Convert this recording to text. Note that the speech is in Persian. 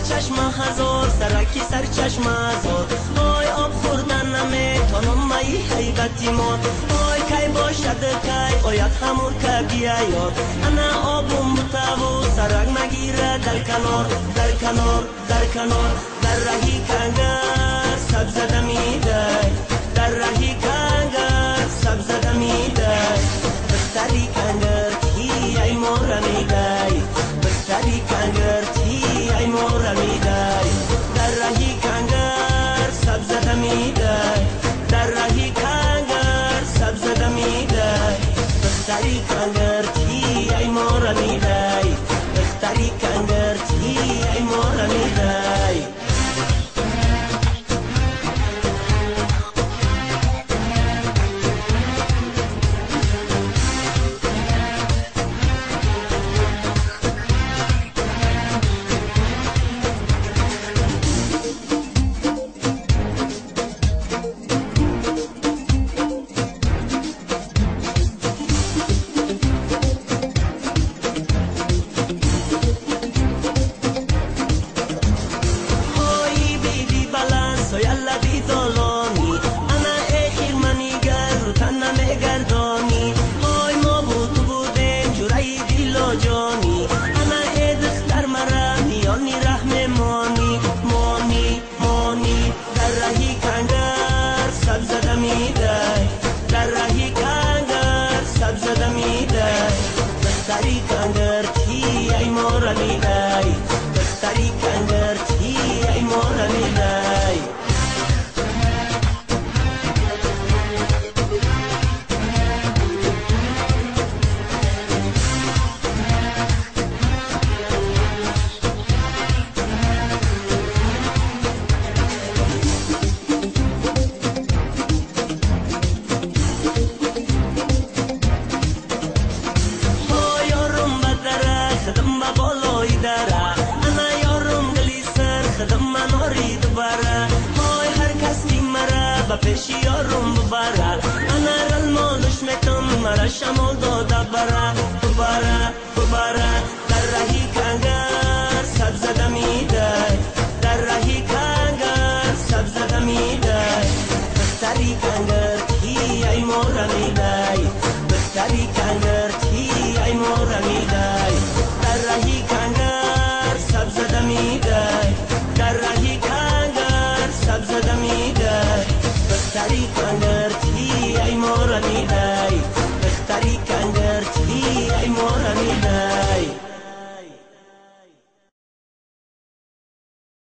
چشم هزار سرکی سر چشم هزار آی آب خوردن نمیتونم مایی حیبتی مار آی کی باشد کی آید همون که بیاید انا آبم بتاو سرک نگیره در کنار در کنار در کنار در رهی کنگر سبز دمیده در رهی کنگر سبز دمیده بستری کنگر کی ای مورمیده بستری کنگر کی ای مورمیده در رهی کنگر سبز دمیده در رهی کنگر سبز دمیده بستری کنگر کی ای مورمیده بستری کنگر کی ای مورمیده بستری کنگر کی ای مورمیده بستری کنگر کی ای مورمیده پیشی یارم ببره انا رلمالش میتم مرا شمال داده بره ببره ببره در رهی کنگر سبز دمیده در رهی کنگر سبز دمیده بستری کنگر